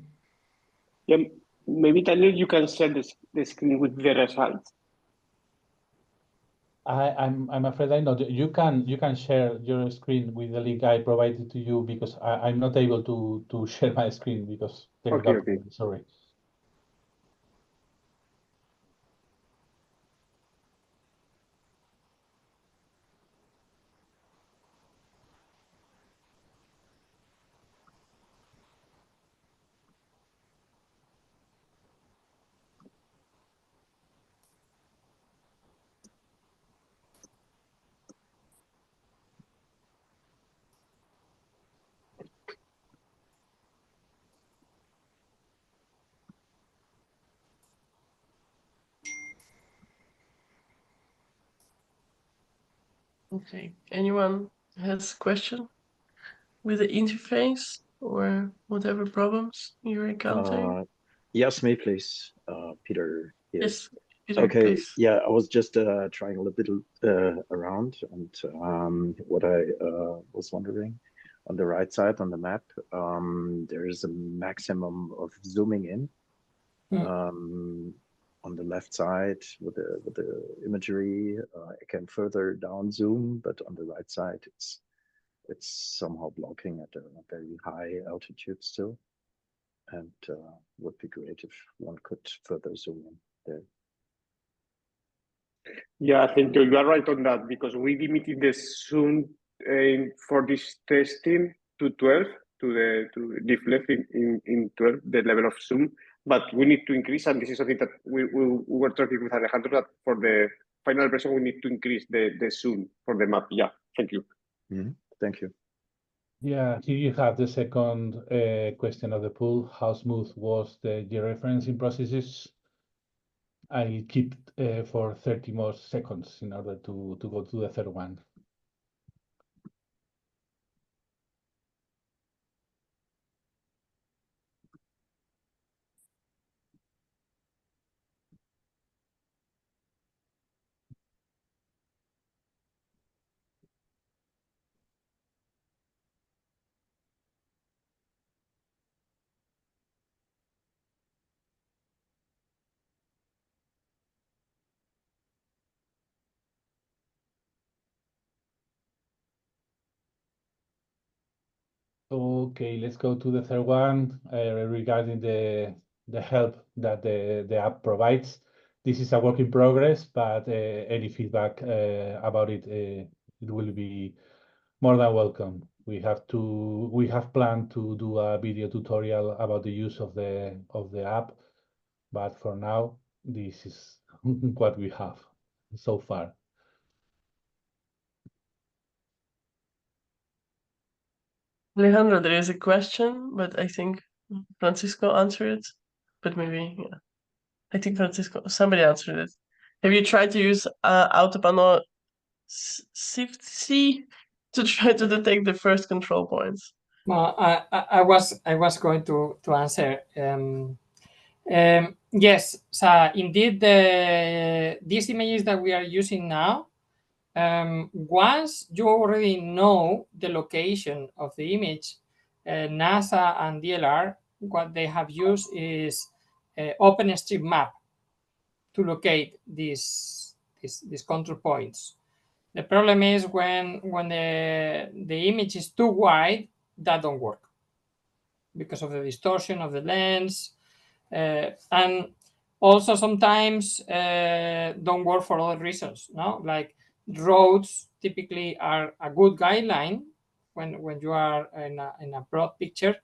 C: Yeah, maybe Daniel, you can share the screen with the results.
E: I'm afraid I know you can share your screen with the link I provided to you, because I'm not able to share my screen because technical problem. Sorry.
A: Okay. Anyone has question with the interface or whatever problems you're encountering?
G: Yes, me, please. Peter here.
A: Yes, Peter,
G: Okay,
A: please.
G: yeah, I was just trying a little bit around, and what I was wondering, on the right side on the map, there is a maximum of zooming in. On the left side with the imagery, I can further down zoom, but on the right side, it's somehow blocking at a very high altitude still, and would be great if one could further zoom in there.
C: Yeah, I think you are right on that, because we limited the zoom for this testing to 12, to leave left in 12 the level of zoom, but we need to increase, and this is something that we were talking with Alejandro, that for the final version we need to increase the zoom for the map. Yeah, thank you.
G: Thank you.
E: Yeah, here you have the second question of the pool. How smooth was the georeferencing processes? I keep for 30 more seconds in order to go to the third one. Okay, let's go to the third one regarding the help that the app provides. This is a work in progress, but any feedback about it, it will be more than welcome. We have planned to do a video tutorial about the use of the app, but for now, this is what we have so far.
A: Alejandro, there is a question, but I think Francisco answered it. But maybe, yeah. I think somebody answered it. Have you tried to use Autopano C to try to detect the first control points?
D: Well, I was going to answer. Yes, so indeed, these images that we are using now, once you already know the location of the image, NASA and DLR, what they have used is OpenStreetMap to locate these control points. The problem is when the image is too wide, that don't work because of the distortion of the lens, and also sometimes don't work for other reasons. No, like roads typically are a good guideline when you are in a broad picture,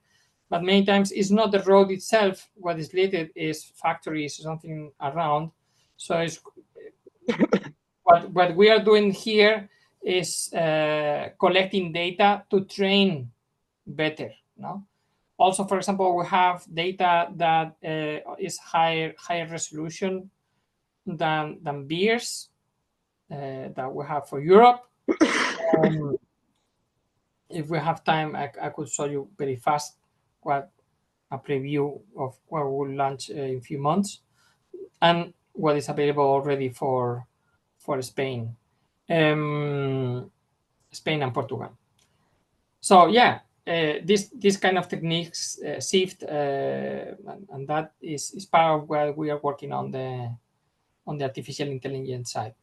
D: but many times it's not the road itself. What is lit is factories, something around. So it's what we are doing here is collecting data to train better. No, also, for example, we have data that is higher resolution than beers that we have for Europe. If we have time, I could show you very fast what a preview of what we'll launch in a few months and what is available already for Spain, Spain and Portugal. So yeah, this kind of techniques shift, and that is part of what we are working on the artificial intelligence side.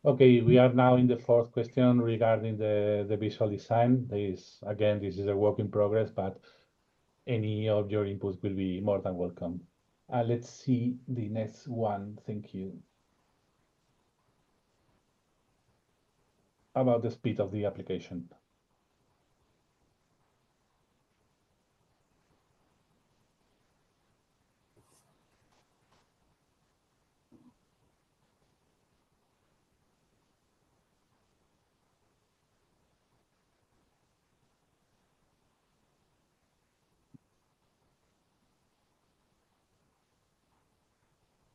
E: Okay, we are now in the fourth question regarding the visual design. This is a work in progress, but any of your inputs will be more than welcome. Let's see the next one. Thank you. About the speed of the application.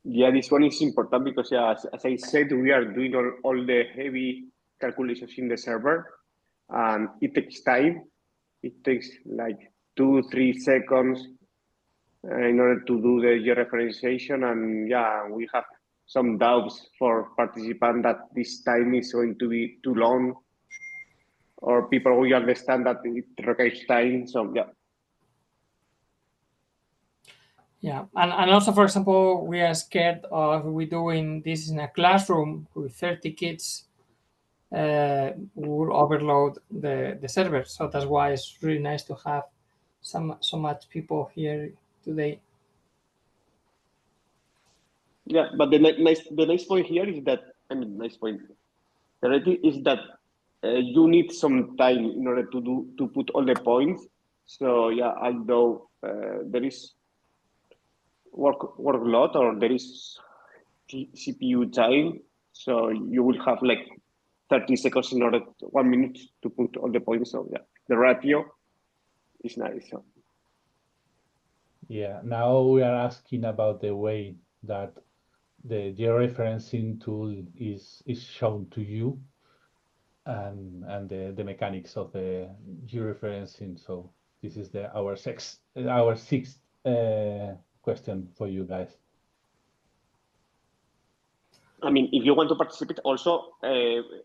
C: Yeah, this one is important because, yeah, as I said, we are doing all the heavy calculations in the server, and it takes time. It takes like 2-3 seconds in order to do the georeferencing, and yeah, we have some doubts for participants that this time is going to be too long, or people will understand that it requires time. So yeah.
D: Yeah, and also, for example, we are scared of we doing this in a classroom with 30 kids, will overload the server. So that's why it's really nice to have so much people here today.
C: Yeah, but the nice point here is that, I mean, nice point. The reality is that you need some time in order to put all the points. So yeah, although there is workload, or there is CPU time, so you will have like 30 seconds in order 1 minute to put all the points. So yeah, the ratio is nice. So.
E: Yeah, now we are asking about the way that the georeferencing tool is shown to you, and the mechanics of the georeferencing. So this is our sixth question for you guys.
C: I mean, if you want to participate, also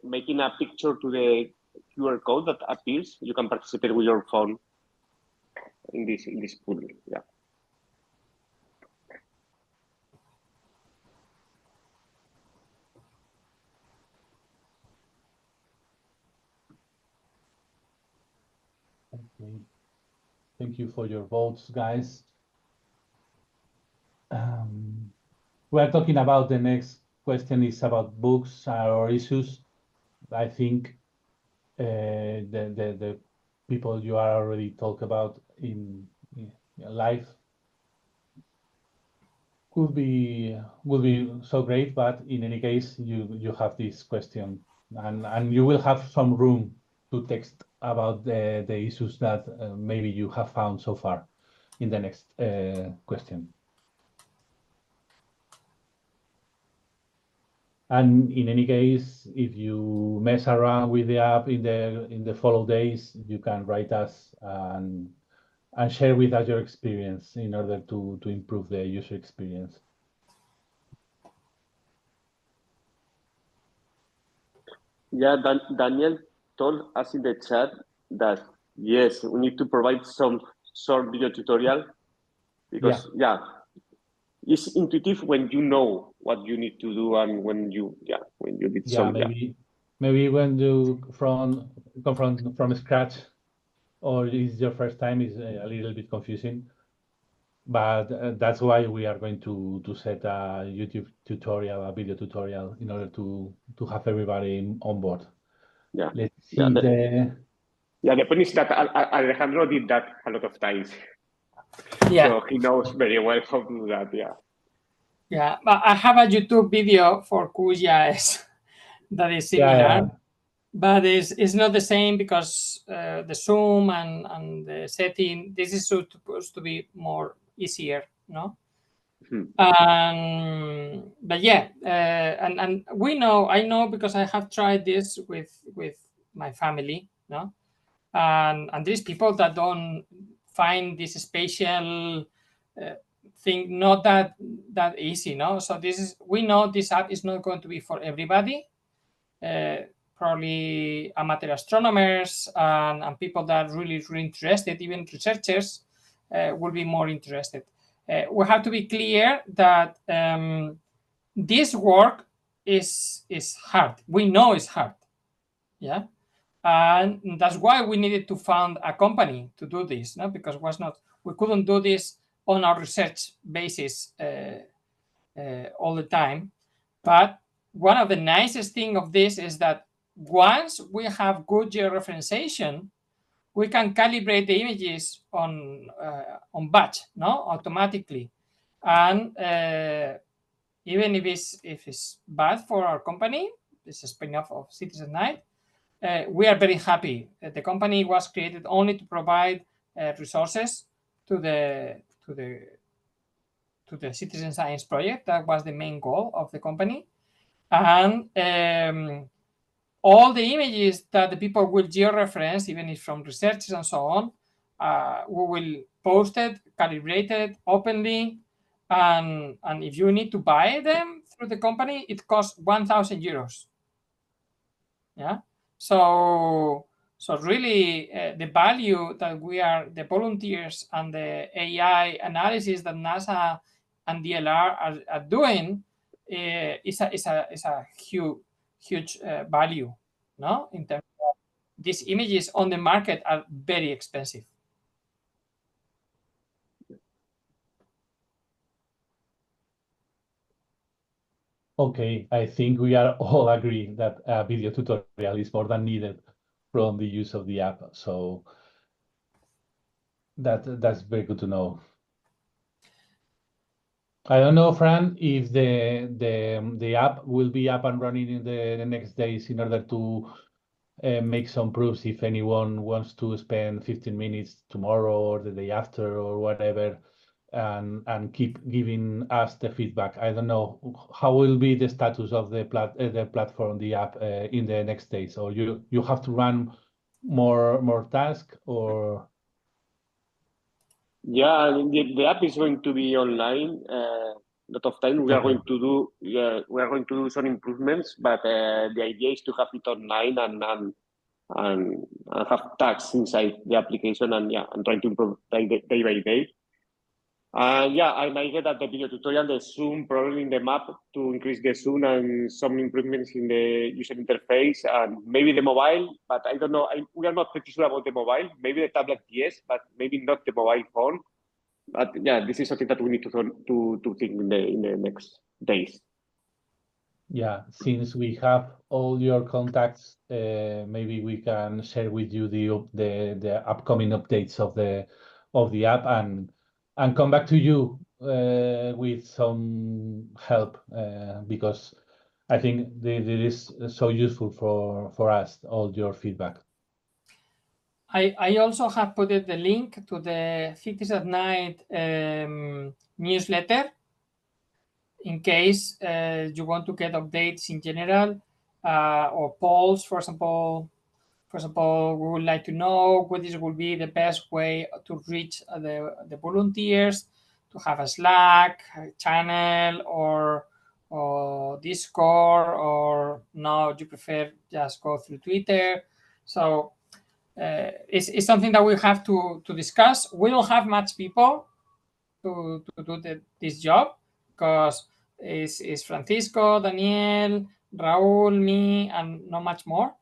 C: making a picture to the QR code that appears, you can participate with your phone in this pool. Yeah.
E: Okay. Thank you for your votes, guys. We are talking about the next question is about books or issues. I think the people you are already talk about in live would be so great, but in any case, you have this question, and you will have some room to text about the issues that maybe you have found so far in the next question. And in any case, if you mess around with the app in the follow days, you can write us and share with us your experience in order to improve the user experience.
C: Yeah, Daniel told us in the chat that yes, we need to provide some short video tutorial because yeah, it's intuitive when you know what you need to do, and when you did some
E: maybe when you come from scratch, or it's your first time, is a little bit confusing. But that's why we are going to set a YouTube tutorial, a video tutorial, in order to have everybody on board.
C: Yeah.
E: Let's see
C: the point is that Alejandro did that a lot of times.
D: Yeah.
C: So he knows very well how to do that. Yeah.
D: Yeah, but I have a YouTube video for QGIS that is similar, but it's not the same because the zoom and the setting. This is supposed to be more easier, no? But yeah, and I know because I have tried this with my family, no, and there's people that don't find this spatial thing not that easy, no. So we know this app is not going to be for everybody. Probably amateur astronomers and people that are really interested, even researchers, will be more interested. We have to be clear that this work is hard. We know it's hard, yeah, and that's why we needed to found a company to do this, no? Because we couldn't do this on our research basis all the time. But one of the nicest thing of this is that once we have good georeferencing, we can calibrate the images on batch, no, automatically, and even if it's bad for our company, it's a spin-off of Cities at Night. We are very happy. The company was created only to provide resources to the citizen science project. That was the main goal of the company. And all the images that the people will georeference, even if from researchers and so on, we will post it, calibrate it openly. And if you need to buy them through the company, it costs 1,000 euros. Yeah. So really, the value that the volunteers and the AI analysis that NASA and DLR are doing is a huge value, no? In terms of these images on the market are very expensive.
E: Okay, I think we are all agree that a video tutorial is more than needed from the use of the app. So that's very good to know. I don't know, Fran, if the app will be up and running in the next days in order to make some proofs if anyone wants to spend 15 minutes tomorrow or the day after or whatever, and keep giving us the feedback. I don't know how will be the status of the platform, the app in the next days, or you have to run more tasks or.
C: Yeah, the app is going to be online. Lot of time we are
E: Okay.
C: going to do we are going to do some improvements, but the idea is to have it online and have tags inside the application and trying to improve day by day. I might get at the video tutorial the zoom probably in the map to increase the zoom and some improvements in the user interface and maybe the mobile, but I don't know. We are not pretty sure about the mobile. Maybe the tablet, yes, but maybe not the mobile phone. But yeah, this is something that we need to think in the next days.
E: Yeah, since we have all your contacts, maybe we can share with you the upcoming updates of the app and come back to you with some help because I think it is so useful for us, all your feedback.
D: I also have put the link to the Cities at Night newsletter in case you want to get updates in general or polls. For example, we would like to know what will be the best way to reach the volunteers, to have a Slack channel or Discord, or no, you prefer just go through Twitter. So it's something that we have to discuss. We don't have much people to do this job because it's Francisco, Daniel, Raul, me, and not much more.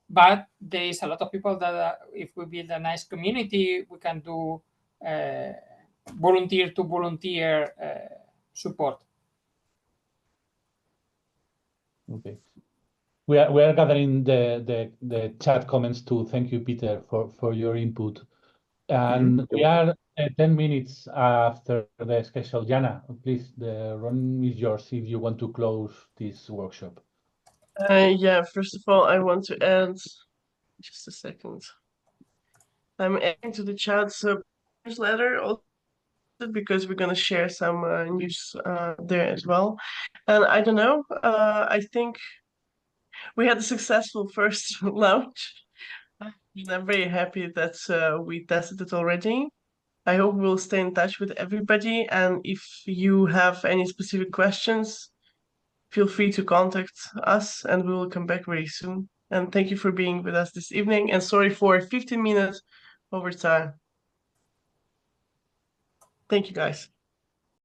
D: But there is a lot of people that if we build a nice community, we can do volunteer to volunteer support.
E: Okay. We are gathering the chat comments too. Thank you, Peter, for your input. And we are 10 minutes after the schedule. Jana, please, the run is yours if you want to close this workshop.
A: First of all, I want to add, just a second. I'm adding to the chat newsletter also because we're gonna share some news there as well. And I don't know, I think we had a successful first launch. I'm very happy that we tested it already. I hope we'll stay in touch with everybody. And if you have any specific questions, feel free to contact us and we will come back very soon. And thank you for being with us this evening. And sorry for 15 minutes over time. Thank you, guys.